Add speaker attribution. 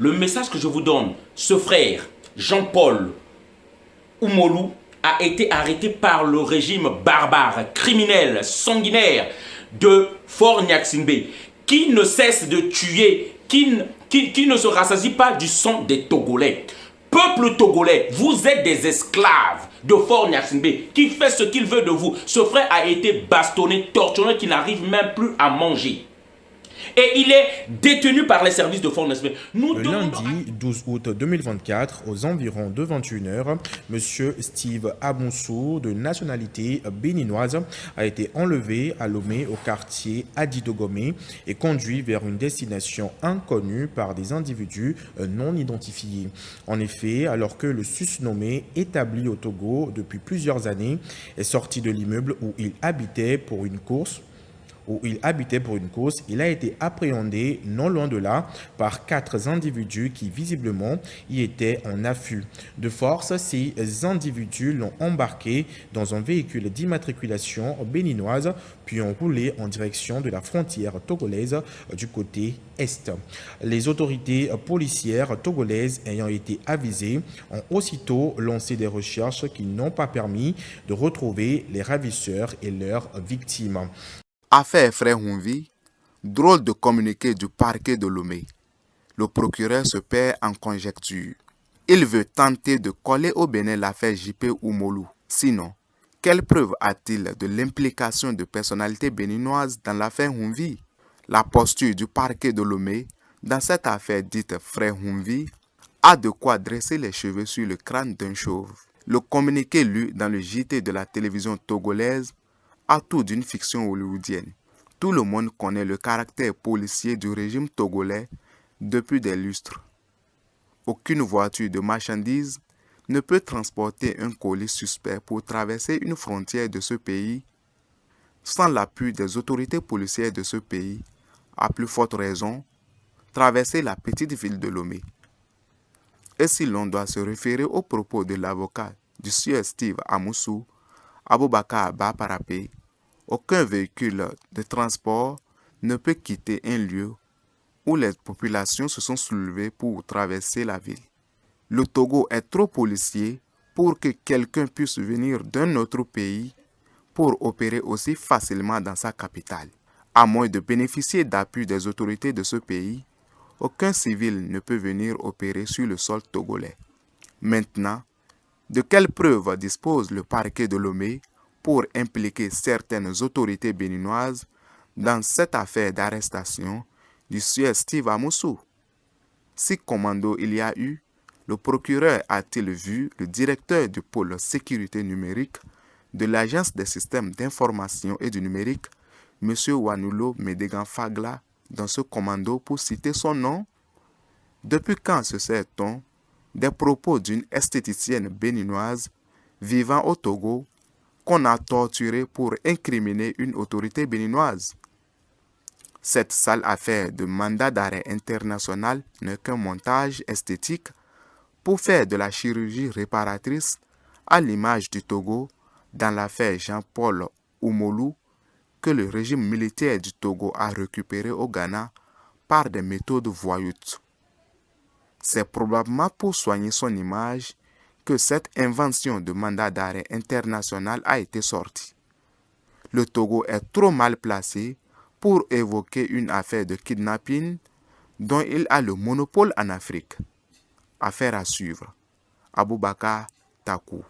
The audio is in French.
Speaker 1: Le message que je vous donne, ce frère, Jean-Paul Oumolou, a été arrêté par le régime barbare, criminel, sanguinaire de Fort Nyaksinbe, qui ne cesse de tuer, qui ne se rassasie pas du sang des Togolais. Peuple togolais, vous êtes des esclaves de Fort Nyaksinbe qui fait ce qu'il veut de vous. Ce frère a été bastonné, torturé, qui n'arrive même plus à manger. Et il est détenu par les services de Fort Nyaksinbe.
Speaker 2: Le lundi 12 août 2024, aux environs de 21h, M. Steve Amoussou, de nationalité béninoise, a été enlevé à Lomé au quartier Adidogomé et conduit vers une destination inconnue par des individus non identifiés. En effet, alors que le susnommé, établi au Togo depuis plusieurs années, est sorti de l'immeuble où il habitait pour une course, il a été appréhendé non loin de là par 4 individus qui visiblement y étaient en affût. De force, ces individus l'ont embarqué dans un véhicule d'immatriculation béninoise puis ont roulé en direction de la frontière togolaise du côté est. Les autorités policières togolaises ayant été avisées ont aussitôt lancé des recherches qui n'ont pas permis de retrouver les ravisseurs et leurs victimes.
Speaker 3: Affaire Frère Humvi, drôle de communiqué du parquet de Lomé. Le procureur se perd en conjecture. Il veut tenter de coller au Bénin l'affaire JP Oumolou. Sinon, quelle preuve a-t-il de l'implication de personnalités béninoises dans l'affaire Humvi? La posture du parquet de Lomé dans cette affaire dite Frère Humvi a de quoi dresser les cheveux sur le crâne d'un chauve. Le communiqué lu dans le JT de la télévision togolaise a tout d'une fiction hollywoodienne. Tout le monde connaît le caractère policier du régime togolais depuis des lustres. Aucune voiture de marchandises ne peut transporter un colis suspect pour traverser une frontière de ce pays sans l'appui des autorités policières de ce pays, à plus forte raison, traverser la petite ville de Lomé. Et si l'on doit se référer aux propos de l'avocat du sieur Steve Amoussou, Aboubakar Baparapé, aucun véhicule de transport ne peut quitter un lieu où les populations se sont soulevées pour traverser la ville. Le Togo est trop policier pour que quelqu'un puisse venir d'un autre pays pour opérer aussi facilement dans sa capitale. À moins de bénéficier d'appui des autorités de ce pays, aucun civil ne peut venir opérer sur le sol togolais. Maintenant, de quelles preuves dispose le parquet de Lomé pour impliquer certaines autorités béninoises dans cette affaire d'arrestation du sieur Steve Amoussou? Si commando il y a eu, le procureur a-t-il vu le directeur du pôle sécurité numérique de l'Agence des systèmes d'information et du numérique, M. Wanulo Medegan Fagla, dans ce commando pour citer son nom? Depuis quand se sert-on des propos d'une esthéticienne béninoise vivant au Togo qu'on a torturée pour incriminer une autorité béninoise? Cette sale affaire de mandat d'arrêt international n'est qu'un montage esthétique pour faire de la chirurgie réparatrice à l'image du Togo dans l'affaire Jean-Paul Oumolou que le régime militaire du Togo a récupéré au Ghana par des méthodes voyoutes. C'est probablement pour soigner son image que cette invention de mandat d'arrêt international a été sortie. Le Togo est trop mal placé pour évoquer une affaire de kidnapping dont il a le monopole en Afrique. Affaire à suivre. Aboubakar Takou.